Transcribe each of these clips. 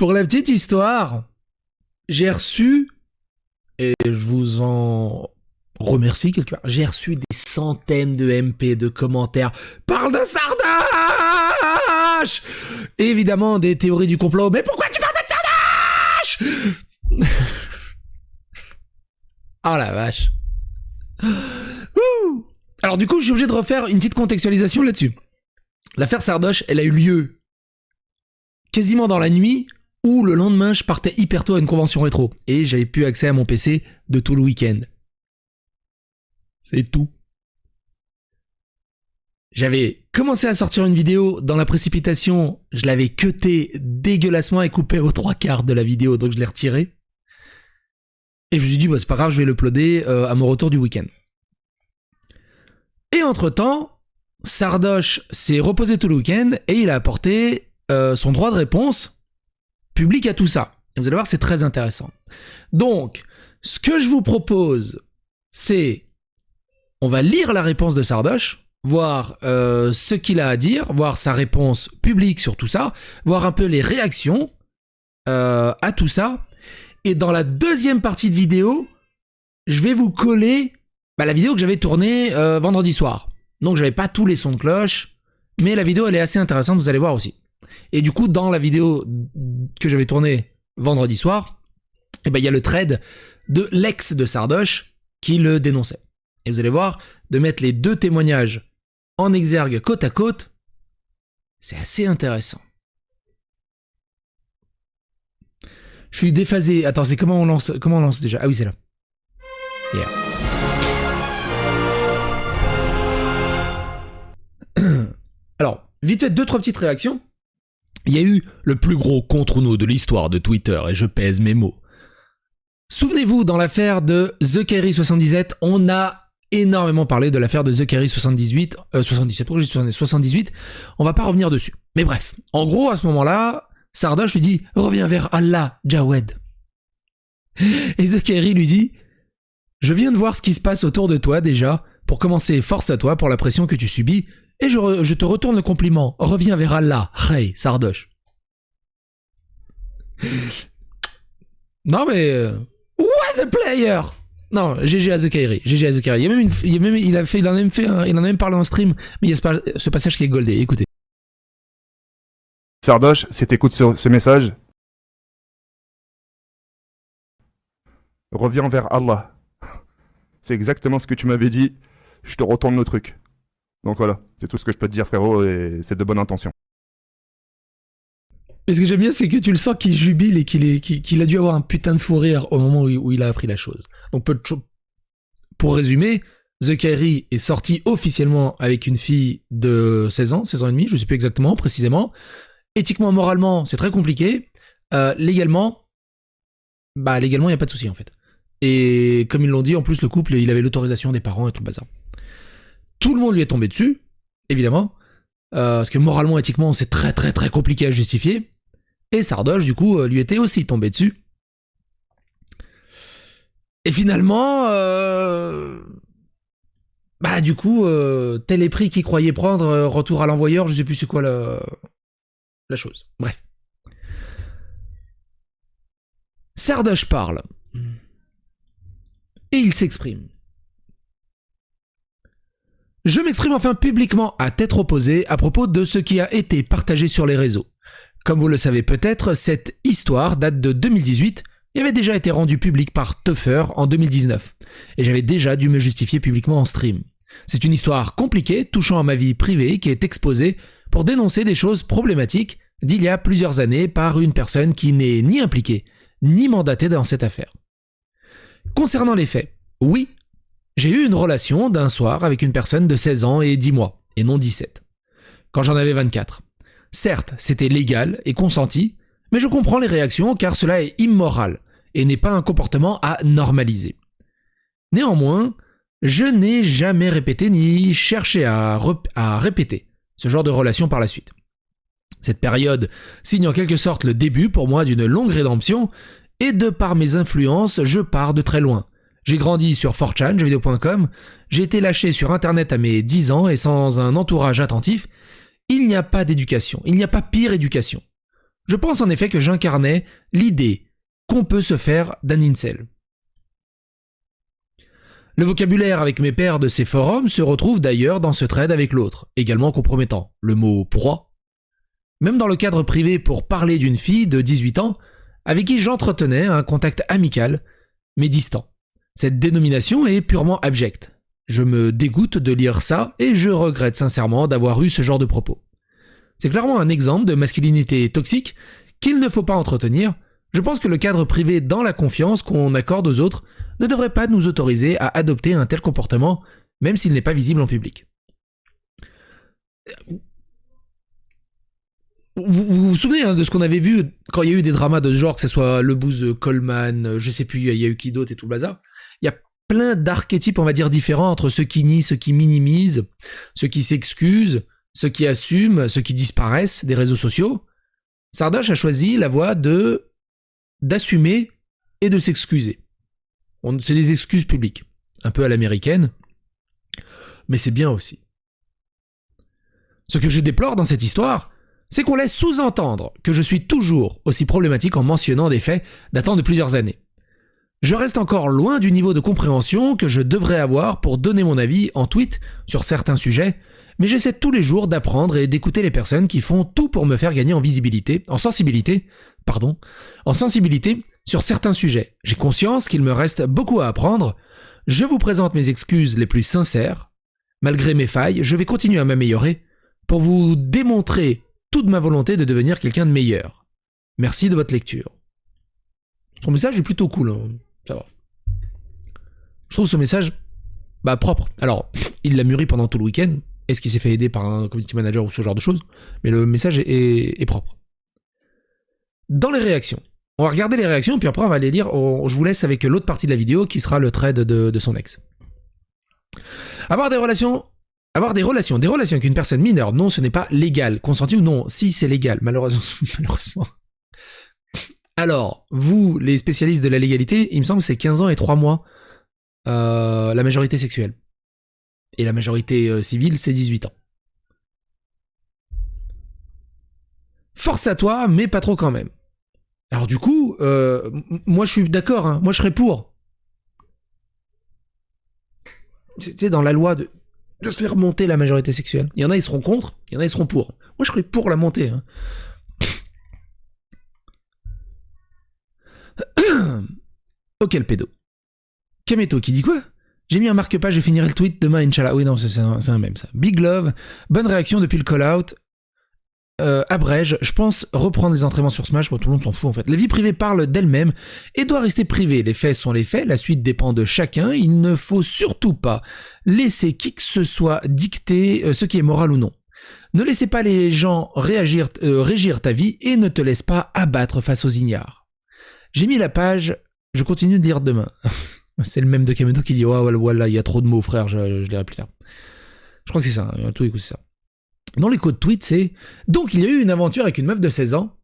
Pour la petite histoire, j'ai reçu, et je vous en remercie quelque part, j'ai reçu des centaines de MP, de commentaires. Parle de Sardoche! Et évidemment, des théories du complot. Mais pourquoi tu parles de Sardoche? Oh la vache. Ouh. Alors du coup, je suis obligé de refaire une petite contextualisation là-dessus. L'affaire Sardoche, elle a eu lieu quasiment dans la nuit, où le lendemain, je partais hyper tôt à une convention rétro. Et j'avais plus accès à mon PC de tout le week-end. C'est tout. J'avais commencé à sortir une vidéo dans la précipitation, je l'avais cuté dégueulassement et coupé aux 3/4 de la vidéo, donc je l'ai retiré. Et je me suis dit, bah, c'est pas grave, je vais l'uploader à mon retour du week-end. Et entre-temps, Sardoche s'est reposé tout le week-end et il a apporté son droit de réponse public à tout ça. Et vous allez voir, c'est très intéressant. Donc, ce que je vous propose, c'est... On va lire la réponse de Sardoche, voir ce qu'il a à dire, voir sa réponse publique sur tout ça, voir un peu les réactions à tout ça. Et dans la deuxième partie de vidéo, je vais vous coller la vidéo que j'avais tournée vendredi soir. Donc j'avais pas tous les sons de cloche, mais la vidéo elle est assez intéressante, vous allez voir aussi. Et du coup, dans la vidéo que j'avais tournée vendredi soir, il y a le thread de l'ex de Sardoche qui le dénonçait. Et vous allez voir, de mettre les deux témoignages en exergue côte à côte, c'est assez intéressant. Je suis déphasé. Attends, c'est comment on lance déjà? Ah oui, c'est là. Yeah. Alors, vite fait, 2-3 petites réactions. Il y a eu le plus gros contre-nous de l'histoire de Twitter, et je pèse mes mots. Souvenez-vous, dans l'affaire de TheKerry77, on a énormément parlé de l'affaire de TheKerry78, 77, pourquoi j'ai dit 78, on va pas revenir dessus. Mais bref, en gros, à ce moment-là, Sardoche lui dit « Reviens vers Allah, Jawed ». Et TheKerry lui dit « Je viens de voir ce qui se passe autour de toi déjà. Pour commencer, force à toi pour la pression que tu subis. Et je te retourne le compliment. Reviens vers Allah, hey, Sardoche. » Non mais... what a player! Non, GG à TheKerry, GG à TheKerry. Il en a même parlé en stream, mais il y a ce passage qui est goldé, écoutez. Sardoche, si t'écoutes ce message, reviens vers Allah. C'est exactement ce que tu m'avais dit, je te retourne le truc. Donc voilà, c'est tout ce que je peux te dire frérot, et c'est de bonne intention. Mais ce que j'aime bien, c'est que tu le sens qu'il jubile et qu'il a dû avoir un putain de fou rire au moment où il a appris la chose. Donc pour résumer, TheKerry est sorti officiellement avec une fille de 16 ans et demi, je sais plus exactement, précisément. Éthiquement, moralement, c'est très compliqué. Légalement, il n'y a pas de souci en fait. Et comme ils l'ont dit, en plus le couple, il avait l'autorisation des parents et tout le bazar. Tout le monde lui est tombé dessus, évidemment, parce que moralement, éthiquement, c'est très très très compliqué à justifier. Et Sardoche, du coup, lui était aussi tombé dessus. Et finalement, du coup, tel est prix qu'il croyait prendre, retour à l'envoyeur, je sais plus c'est quoi la chose. Bref. Sardoche parle. Et il s'exprime. Je m'exprime enfin publiquement à tête reposée à propos de ce qui a été partagé sur les réseaux. Comme vous le savez peut-être, cette histoire date de 2018 et avait déjà été rendue publique par Tuffer en 2019. Et j'avais déjà dû me justifier publiquement en stream. C'est une histoire compliquée touchant à ma vie privée qui est exposée pour dénoncer des choses problématiques d'il y a plusieurs années par une personne qui n'est ni impliquée, ni mandatée dans cette affaire. Concernant les faits, oui, j'ai eu une relation d'un soir avec une personne de 16 ans et 10 mois, et non 17, quand j'en avais 24. Certes, c'était légal et consenti, mais je comprends les réactions car cela est immoral et n'est pas un comportement à normaliser. Néanmoins, je n'ai jamais répété ni cherché à répéter ce genre de relation par la suite. Cette période signe en quelque sorte le début pour moi d'une longue rédemption et de par mes influences, je pars de très loin. J'ai grandi sur 4chan, jeuxvideo.com, j'ai été lâché sur internet à mes 10 ans et sans un entourage attentif, il n'y a pas d'éducation, il n'y a pas pire éducation. Je pense en effet que j'incarnais l'idée qu'on peut se faire d'un incel. Le vocabulaire avec mes pairs de ces forums se retrouve d'ailleurs dans ce thread avec l'autre, également compromettant, le mot proie. Même dans le cadre privé pour parler d'une fille de 18 ans avec qui j'entretenais un contact amical, mais distant. Cette dénomination est purement abjecte. Je me dégoûte de lire ça et je regrette sincèrement d'avoir eu ce genre de propos. C'est clairement un exemple de masculinité toxique qu'il ne faut pas entretenir. Je pense que le cadre privé dans la confiance qu'on accorde aux autres ne devrait pas nous autoriser à adopter un tel comportement, même s'il n'est pas visible en public. Vous souvenez de ce qu'on avait vu quand il y a eu des dramas de ce genre, que ce soit le Booz Coleman, je sais plus, il y a eu qui d'autre et tout le bazar. Il y a plein d'archétypes, on va dire, différents entre ceux qui nient, ceux qui minimisent, ceux qui s'excusent, ceux qui assument, ceux qui disparaissent des réseaux sociaux. Sardoche a choisi la voie d'assumer et de s'excuser. C'est des excuses publiques, un peu à l'américaine, mais c'est bien aussi. Ce que je déplore dans cette histoire, c'est qu'on laisse sous-entendre que je suis toujours aussi problématique en mentionnant des faits datant de plusieurs années. Je reste encore loin du niveau de compréhension que je devrais avoir pour donner mon avis en tweet sur certains sujets, mais j'essaie tous les jours d'apprendre et d'écouter les personnes qui font tout pour me faire gagner en sensibilité sur certains sujets. J'ai conscience qu'il me reste beaucoup à apprendre. Je vous présente mes excuses les plus sincères. Malgré mes failles, je vais continuer à m'améliorer pour vous démontrer toute ma volonté de devenir quelqu'un de meilleur. Merci de votre lecture. Son message est plutôt cool, hein. Ça va. Je trouve ce message propre. Alors, il l'a mûri pendant tout le week-end. Est-ce qu'il s'est fait aider par un community manager ou ce genre de choses? Mais le message est propre. Dans les réactions, on va regarder les réactions, puis après on va les lire. Je vous laisse avec l'autre partie de la vidéo qui sera le thread de son ex. Avoir des relations avec une personne mineure, non, ce n'est pas légal. Consenti ou non? Si, c'est légal, malheureusement. Alors, vous, les spécialistes de la légalité, il me semble que c'est 15 ans et 3 mois la majorité sexuelle. Et la majorité civile, c'est 18 ans. Force à toi, mais pas trop quand même. Alors du coup, moi je suis d'accord, hein, moi je serais pour. Tu sais, dans la loi de faire monter la majorité sexuelle. Il y en a, ils seront contre, il y en a, ils seront pour. Moi je serais pour la montée. Hein. Ok, le pédo. Kameto qui dit quoi? J'ai mis un marque-page, je finirai le tweet demain, Inch'Allah. Oui, non, c'est un mème, ça. Big love, bonne réaction depuis le call-out. Abrège, je pense reprendre les entraînements sur Smash, bon, tout le monde s'en fout en fait. La vie privée parle d'elle-même et doit rester privée. Les faits sont les faits, la suite dépend de chacun. Il ne faut surtout pas laisser qui que ce soit dicter ce qui est moral ou non. Ne laissez pas les gens régir ta vie et ne te laisse pas abattre face aux ignares. J'ai mis la page, je continue de lire demain. C'est le même de Kameto qui dit voilà, il y a trop de mots frère, je lirai plus tard. Je crois que c'est ça, hein, tout écoute c'est ça. Dans les codes tweets, c'est « Donc il y a eu une aventure avec une meuf de 16 ans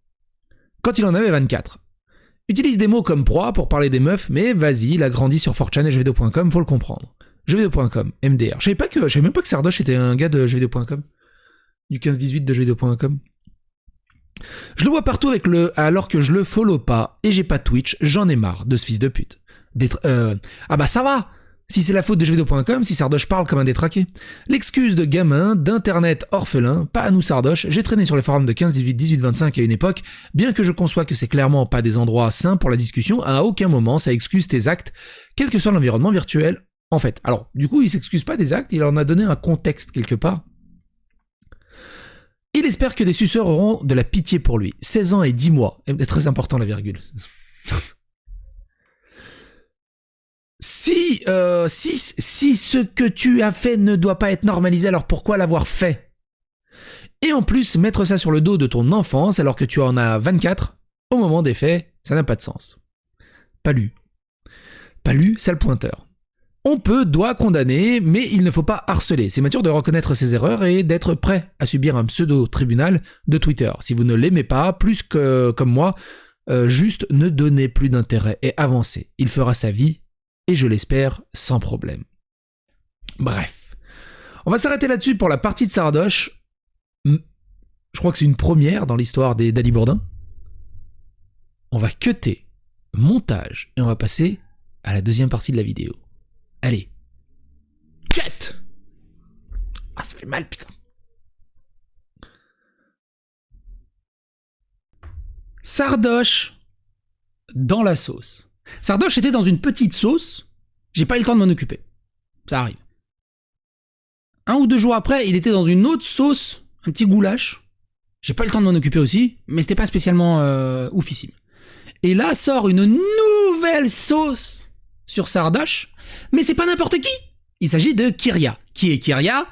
quand il en avait 24. Utilise des mots comme proie pour parler des meufs, mais vas-y, il a grandi sur 4chan et jeuxvideo.com, faut le comprendre. Jeuxvideo.com, MDR. Je savais même pas que Sardoche était un gars de jeuxvideo.com. Du 15-18 de jeuxvideo.com. Je le vois partout avec alors que je le follow pas et j'ai pas Twitch, j'en ai marre de ce fils de pute. Ça va! Si c'est la faute de jeuxvideo.com, si Sardoche parle comme un détraqué. L'excuse de gamin, d'internet orphelin, pas à nous Sardoche, j'ai traîné sur les forums de 15, 18, 18, 25 à une époque, bien que je conçois que c'est clairement pas des endroits sains pour la discussion, à aucun moment ça excuse tes actes, quel que soit l'environnement virtuel, en fait. Alors, du coup, il s'excuse pas des actes, il en a donné un contexte quelque part. Il espère que des suceurs auront de la pitié pour lui. 16 ans et 10 mois. C'est très important la virgule. Si ce que tu as fait ne doit pas être normalisé, alors pourquoi l'avoir fait? Et en plus, mettre ça sur le dos de ton enfance alors que tu en as 24, au moment des faits, ça n'a pas de sens. Pas lu, sale pointeur. On doit condamner, mais il ne faut pas harceler. C'est mature de reconnaître ses erreurs et d'être prêt à subir un pseudo-tribunal de Twitter. Si vous ne l'aimez pas, plus que comme moi, juste ne donnez plus d'intérêt et avancez. Il fera sa vie, et je l'espère, sans problème. Bref. On va s'arrêter là-dessus pour la partie de Sardoche. Je crois que c'est une première dans l'histoire d'Ali Bourdin. on va cutter montage et on va passer à la deuxième partie de la vidéo. Allez. Cut. Ah, ça fait mal, putain. Sardoche dans la sauce. Sardoche était dans une petite sauce. J'ai pas eu le temps de m'en occuper. Ça arrive. 1 ou 2 jours après, il était dans une autre sauce, un petit goulash. J'ai pas eu le temps de m'en occuper aussi, mais c'était pas spécialement oufissime. Et là sort une nouvelle sauce sur Sardoche, mais c'est pas n'importe qui. Il s'agit de Kyria. Qui est Kyria?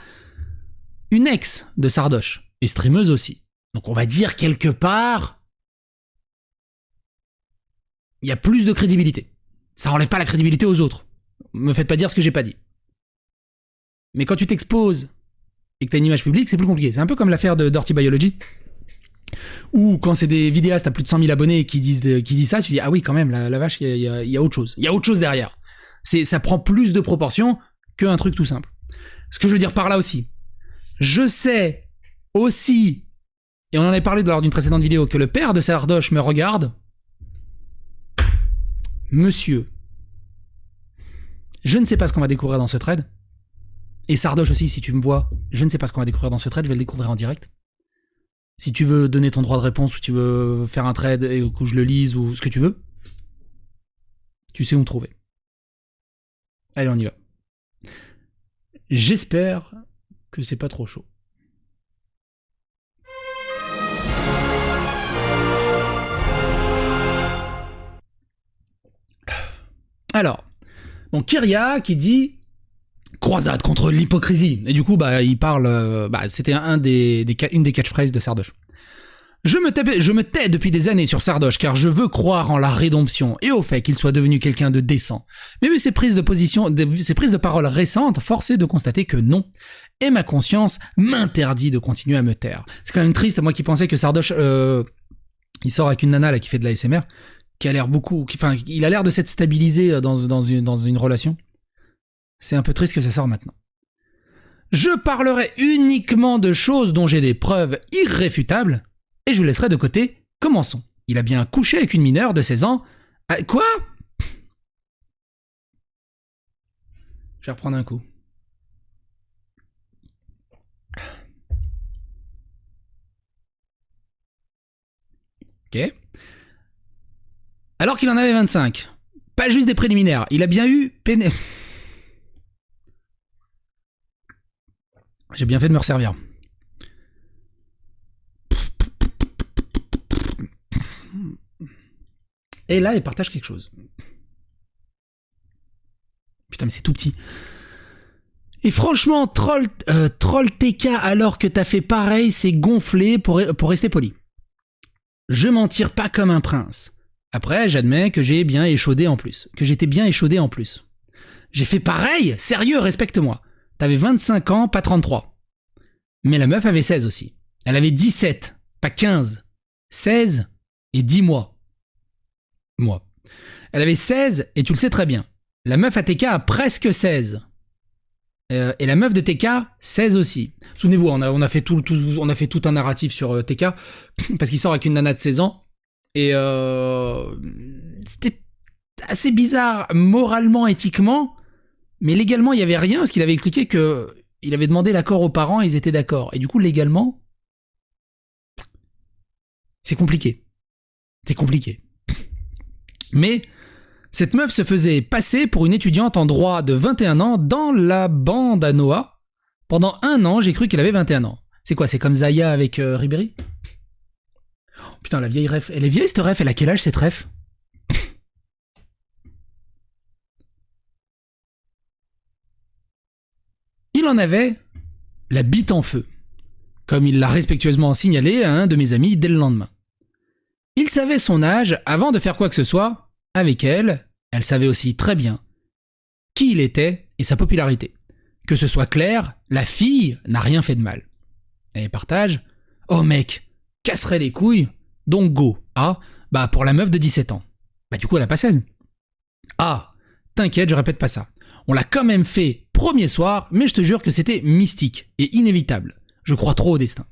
Une ex de Sardoche, et streameuse aussi. Donc on va dire quelque part, il y a plus de crédibilité. Ça enlève pas la crédibilité aux autres. Me faites pas dire ce que j'ai pas dit. Mais quand tu t'exposes et que t'as une image publique, c'est plus compliqué. C'est un peu comme l'affaire de Dirty Biology, où quand c'est des vidéastes à plus de 100 000 abonnés qui disent ça, tu dis ah oui quand même, la vache, il y a autre chose. Il y a autre chose derrière. Ça prend plus de proportions qu'un truc tout simple. Ce que je veux dire par là aussi, je sais aussi, et on en avait parlé lors d'une précédente vidéo, que le père de Sardoche me regarde. Monsieur, je ne sais pas ce qu'on va découvrir dans ce thread. Et Sardoche aussi, si tu me vois, je ne sais pas ce qu'on va découvrir dans ce thread, je vais le découvrir en direct. Si tu veux donner ton droit de réponse, ou si tu veux faire un thread et que je le lise, ou ce que tu veux, tu sais où me trouver. Allez, on y va. J'espère que c'est pas trop chaud. Alors, donc Kyria qui dit croisade contre l'hypocrisie. Et du coup, il parle. C'était une des catchphrases de Sardoche. Je me tais depuis des années sur Sardoche car je veux croire en la rédemption et au fait qu'il soit devenu quelqu'un de décent. Mais vu ses prises de parole récentes, force est de constater que non. Et ma conscience m'interdit de continuer à me taire. C'est quand même triste, moi qui pensais que Sardoche, il sort avec une nana là qui fait de la ASMR, qui a l'air il a l'air de s'être stabilisé dans une relation. C'est un peu triste que ça sort maintenant. Je parlerai uniquement de choses dont j'ai des preuves irréfutables, et je vous laisserai de côté. Commençons. Il a bien couché avec une mineure de 16 ans. Quoi? Je vais reprendre un coup. Ok. Alors qu'il en avait 25. Pas juste des préliminaires. Il a bien eu... J'ai bien fait de me resservir. Et là, il partage quelque chose. Putain, mais c'est tout petit. Et franchement, troll TK alors que t'as fait pareil, c'est gonflé pour rester poli. Je m'en tire pas comme un prince. Après, j'admets que j'étais bien échaudé en plus. J'ai fait pareil? Sérieux, respecte-moi. T'avais 25 ans, pas 33. Mais la meuf avait 16 aussi. Elle avait 17, pas 15. 16 et 10 mois. Elle avait 16 et tu le sais très bien. La meuf à TK a presque 16. Et la meuf de TK, 16 aussi. Souvenez-vous, on a fait tout un narratif sur TK, parce qu'il sort avec une nana de 16 ans. Et c'était assez bizarre, moralement, éthiquement. Mais légalement, il n'y avait rien, parce qu'il avait expliqué qu'il avait demandé l'accord aux parents et ils étaient d'accord. Et du coup, légalement, c'est compliqué. Mais cette meuf se faisait passer pour une étudiante en droit de 21 ans dans la bande à Noah. Pendant 1 an, j'ai cru qu'elle avait 21 ans. C'est quoi, c'est comme Zaya avec Ribéry? Oh, putain, la vieille ref. Elle est vieille, cette ref. Elle a quel âge, cette ref? Il en avait la bite en feu, comme il l'a respectueusement signalé à un de mes amis dès le lendemain. Il savait son âge avant de faire quoi que ce soit. Avec elle, elle savait aussi très bien qui il était et sa popularité. Que ce soit clair, la fille n'a rien fait de mal. Elle partage « Oh mec, casserait les couilles, donc go. Ah, pour la meuf de 17 ans. Du coup, elle a pas 16. Ah, t'inquiète, je répète pas ça. On l'a quand même fait premier soir, mais je te jure que c'était mystique et inévitable. Je crois trop au destin. »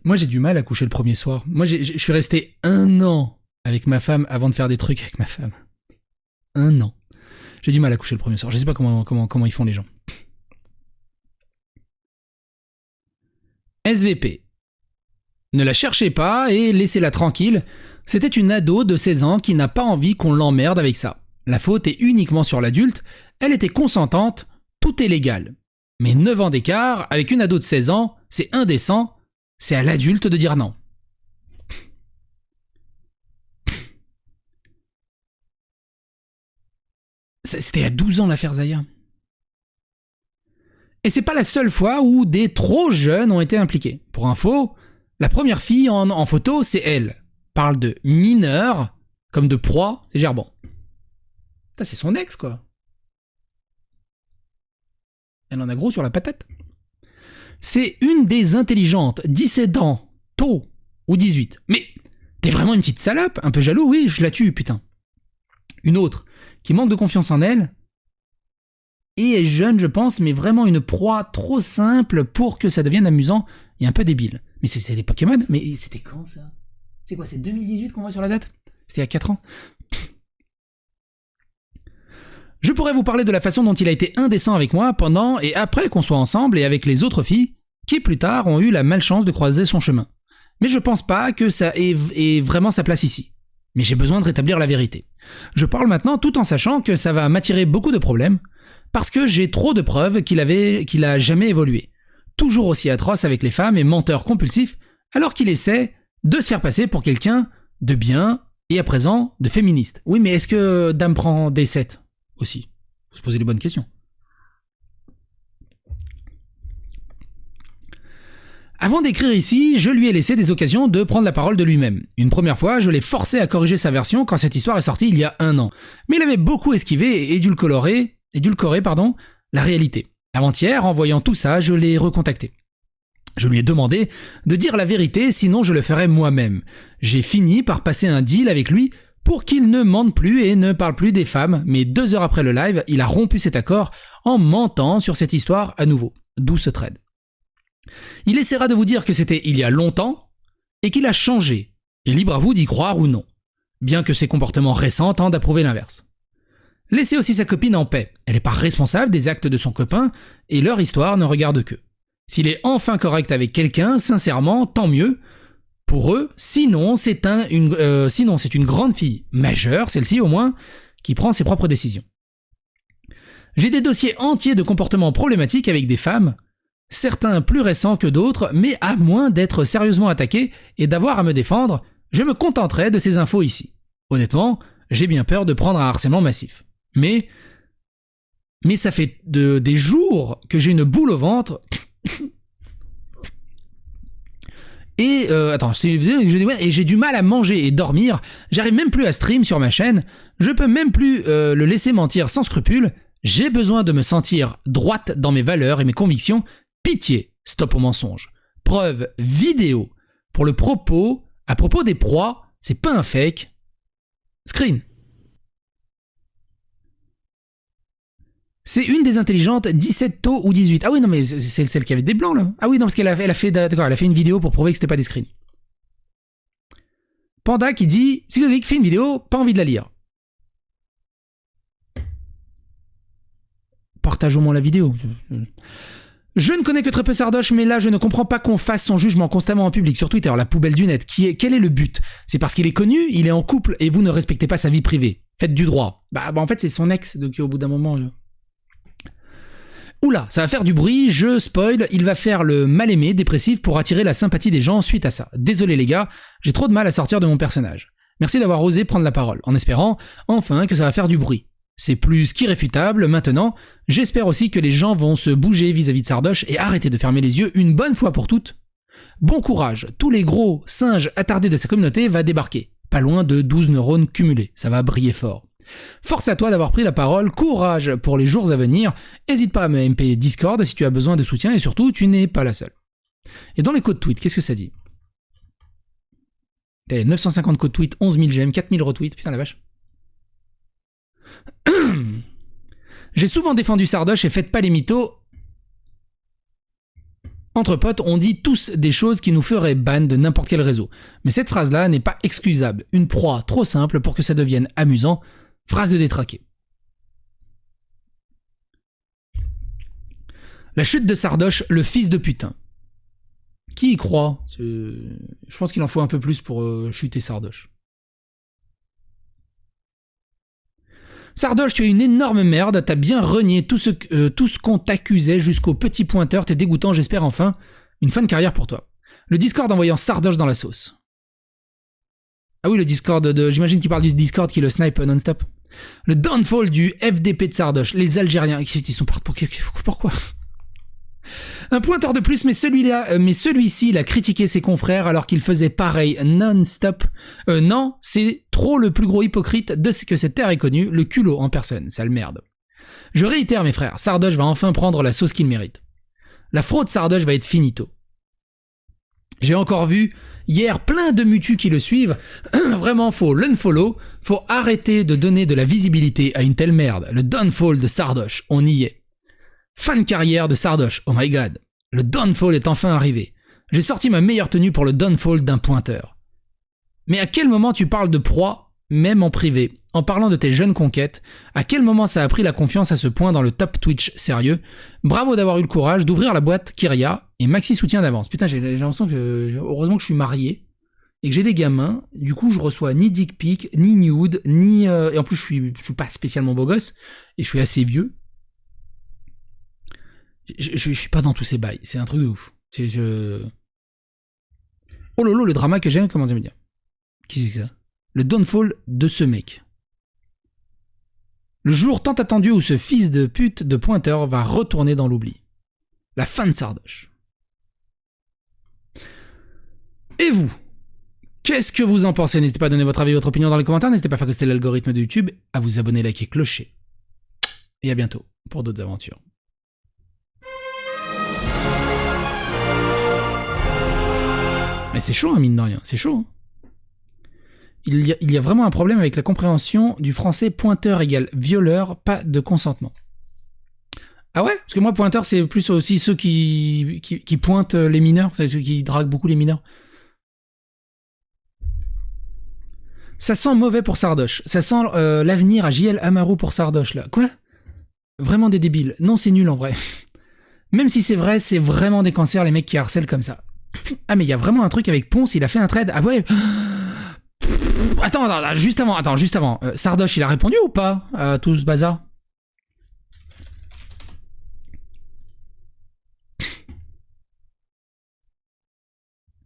Moi, j'ai du mal à coucher le premier soir. Moi, je suis resté 1 an avec ma femme avant de faire des trucs avec ma femme. 1 an. J'ai du mal à coucher le premier soir. Je sais pas comment ils font les gens. SVP. Ne la cherchez pas et laissez-la tranquille. C'était une ado de 16 ans qui n'a pas envie qu'on l'emmerde avec ça. La faute est uniquement sur l'adulte. Elle était consentante. Tout est légal. Mais 9 ans d'écart avec une ado de 16 ans, c'est indécent. C'est à l'adulte de dire non. C'était à 12 ans l'affaire Zaya. Et c'est pas la seule fois où des trop jeunes ont été impliqués. Pour info, la première fille en photo, c'est elle. Parle de mineur, comme de proie, c'est Gerbon. Ça, c'est son ex, quoi. Elle en a gros sur la patate. C'est une des intelligentes, 17 ans, tôt, ou 18. Mais t'es vraiment une petite salope, un peu jaloux, oui, je la tue, putain. Une autre, qui manque de confiance en elle, et est jeune, je pense, mais vraiment une proie trop simple pour que ça devienne amusant et un peu débile. Mais c'est des Pokémon. Mais c'était quand, ça? C'est quoi, c'est 2018 qu'on voit sur la date? C'était il y a 4 ans. Je pourrais vous parler de la façon dont il a été indécent avec moi pendant et après qu'on soit ensemble et avec les autres filles qui plus tard ont eu la malchance de croiser son chemin. Mais je pense pas que ça ait vraiment sa place ici. Mais j'ai besoin de rétablir la vérité. Je parle maintenant tout en sachant que ça va m'attirer beaucoup de problèmes parce que j'ai trop de preuves qu'il a jamais évolué. Toujours aussi atroce avec les femmes et menteur compulsif alors qu'il essaie de se faire passer pour quelqu'un de bien et à présent de féministe. Oui, mais est-ce que Dame prend des 7 aussi? Faut se poser les bonnes questions. Avant d'écrire ici, je lui ai laissé des occasions de prendre la parole de lui-même. Une première fois, je l'ai forcé à corriger sa version quand cette histoire est sortie il y a 1 an. Mais il avait beaucoup esquivé et édulcoré la réalité. Avant-hier, en voyant tout ça, je l'ai recontacté. Je lui ai demandé de dire la vérité, sinon je le ferais moi-même. J'ai fini par passer un deal avec lui pour qu'il ne mente plus et ne parle plus des femmes, mais 2 heures après le live, il a rompu cet accord en mentant sur cette histoire à nouveau. D'où ce trade. Il essaiera de vous dire que c'était il y a longtemps et qu'il a changé, et libre à vous d'y croire ou non, bien que ses comportements récents tendent à prouver l'inverse. Laissez aussi sa copine en paix, elle n'est pas responsable des actes de son copain et leur histoire ne regarde qu'eux. S'il est enfin correct avec quelqu'un, sincèrement, tant mieux pour eux, sinon c'est une grande fille, majeure celle-ci au moins, qui prend ses propres décisions. J'ai des dossiers entiers de comportements problématiques avec des femmes, certains plus récents que d'autres, mais à moins d'être sérieusement attaqué et d'avoir à me défendre, je me contenterai de ces infos ici. Honnêtement, j'ai bien peur de prendre un harcèlement massif. Mais ça fait des jours que j'ai une boule au ventre. Et j'ai du mal à manger et dormir. J'arrive même plus à stream sur ma chaîne. Je peux même plus le laisser mentir sans scrupule. J'ai besoin de me sentir droite dans mes valeurs et mes convictions. Pitié, stop au mensonge. Preuve vidéo pour le propos, à propos des proies, c'est pas un fake. Screen. C'est une des intelligentes, 17 tôt ou 18. Ah oui, non, mais c'est celle qui avait des blancs, là. Ah oui, non, parce qu'elle a fait une vidéo pour prouver que c'était pas des screens. Panda qui dit, Psychologique fait une vidéo, pas envie de la lire. Partage au moins la vidéo. Je ne connais que très peu Sardoche, mais là, je ne comprends pas qu'on fasse son jugement constamment en public sur Twitter, la poubelle du net. Quel est le but? C'est parce qu'il est connu, il est en couple, et vous ne respectez pas sa vie privée. Faites du droit. Bah en fait, c'est son ex, donc au bout d'un moment... Oula, ça va faire du bruit, je spoil, il va faire le mal-aimé, dépressif pour attirer la sympathie des gens suite à ça. Désolé les gars, j'ai trop de mal à sortir de mon personnage. Merci d'avoir osé prendre la parole, en espérant, enfin, que ça va faire du bruit. C'est plus qu'irréfutable, maintenant, j'espère aussi que les gens vont se bouger vis-à-vis de Sardoche et arrêter de fermer les yeux une bonne fois pour toutes. Bon courage, tous les gros singes attardés de sa communauté va débarquer. Pas loin de 12 neurones cumulés, ça va briller fort. Force à toi d'avoir pris la parole, courage pour les jours à venir, n'hésite pas à me MP Discord si tu as besoin de soutien et surtout, tu n'es pas la seule. Et dans les codes tweets, qu'est-ce que ça dit? 950 codes tweets, 11 000 j'aime, 4 000 retweets, putain la vache. J'ai souvent défendu Sardoche et faites pas les mythos. Entre potes, on dit tous des choses qui nous feraient ban de n'importe quel réseau. Mais cette phrase-là n'est pas excusable. Une proie trop simple pour que ça devienne amusant. Phrase de détraqué. La chute de Sardoche, le fils de putain. Qui y croit? Je pense qu'il en faut un peu plus pour chuter Sardoche. Sardoche, tu es une énorme merde, t'as bien renié tout ce qu'on t'accusait jusqu'au petit pointeur, t'es dégoûtant, j'espère enfin une fin de carrière pour toi. Le Discord envoyant Sardoche dans la sauce. Ah oui, le Discord j'imagine qu'il parle du Discord qui le snipe non-stop. Le downfall du FDP de Sardoche, les Algériens, ils sont partout, pourquoi? Un pointeur de plus, mais celui-ci, il a critiqué ses confrères alors qu'il faisait pareil non-stop. Non, c'est trop le plus gros hypocrite de ce que cette terre est connue, le culot en personne, sale merde. Je réitère mes frères, Sardoche va enfin prendre la sauce qu'il mérite. La fraude Sardoche va être finito. J'ai encore vu hier plein de mutus qui le suivent. Vraiment, faut l'unfollow, faut arrêter de donner de la visibilité à une telle merde. Le downfall de Sardoche, on y est. Fin de carrière de Sardoche, oh my god. Le downfall est enfin arrivé. J'ai sorti ma meilleure tenue pour le downfall d'un pointeur. Mais à quel moment tu parles de proie, même en privé, en parlant de tes jeunes conquêtes? À quel moment ça a pris la confiance à ce point dans le top Twitch sérieux? Bravo d'avoir eu le courage d'ouvrir la boîte Kyria et maxi soutien d'avance. Putain, j'ai l'impression que... Heureusement que je suis marié et que j'ai des gamins. Du coup, je reçois ni dick pic, ni nude, ni... Et en plus, je suis pas spécialement beau gosse et je suis assez vieux. Je suis pas dans tous ces bails, c'est un truc de ouf. Oh lolo, le drama que j'aime, comment dire. Qui c'est que ça? Le downfall de ce mec. Le jour tant attendu où ce fils de pute de pointeur va retourner dans l'oubli. La fin de Sardoche. Et vous? Qu'est-ce que vous en pensez? N'hésitez pas à donner votre avis et votre opinion dans les commentaires, n'hésitez pas à faire rester l'algorithme de YouTube, à vous abonner, liker, clocher. Et à bientôt pour d'autres aventures. Mais c'est chaud, hein, mine de rien, c'est chaud. Hein. Il y a vraiment un problème avec la compréhension du français pointeur égale violeur, pas de consentement. Ah ouais? Parce que moi, pointeur, c'est plus aussi ceux qui pointent les mineurs, c'est ceux qui draguent beaucoup les mineurs. Ça sent mauvais pour Sardoche. Ça sent l'avenir à JL Amaru pour Sardoche, là. Quoi? Vraiment des débiles. Non, c'est nul, en vrai. Même si c'est vrai, c'est vraiment des cancers, les mecs qui harcèlent comme ça. Ah, mais il y a vraiment un truc avec Ponce, il a fait un trade. Ah ouais. Attends, juste avant. Sardoche, il a répondu ou pas à tout ce bazar?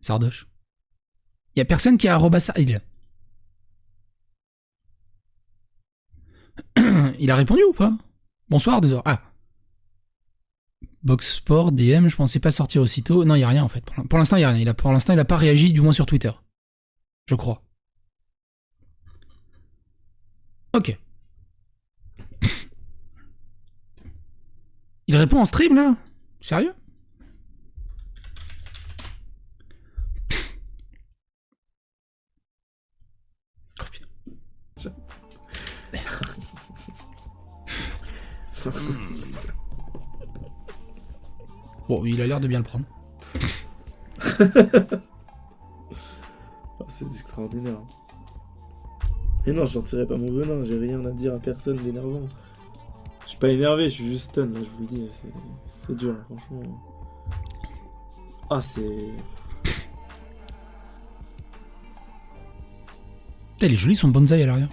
Sardoche. Il y a personne qui a arrobas il a répondu ou pas? Bonsoir, désolé. Ah. Box Sport, DM, je pensais pas sortir aussitôt. Non, il n'y a rien en fait. Pour l'instant, il n'y a rien. Pour l'instant, il n'a pas réagi, du moins sur Twitter. Je crois. Ok. Il répond en stream là? Sérieux? Oh putain. Bon, il a l'air de bien le prendre. Oh, c'est extraordinaire. Et non, je sortirai pas mon venin, j'ai rien à dire à personne d'énervant. Je suis pas énervé, je suis juste stun, là, je vous le dis. C'est dur, hein, franchement. Ah, c'est... Elle est jolie son bonsaï à l'arrière.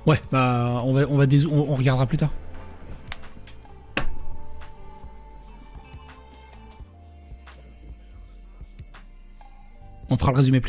Ouais, bah on regardera plus tard. On fera le résumé plus tard.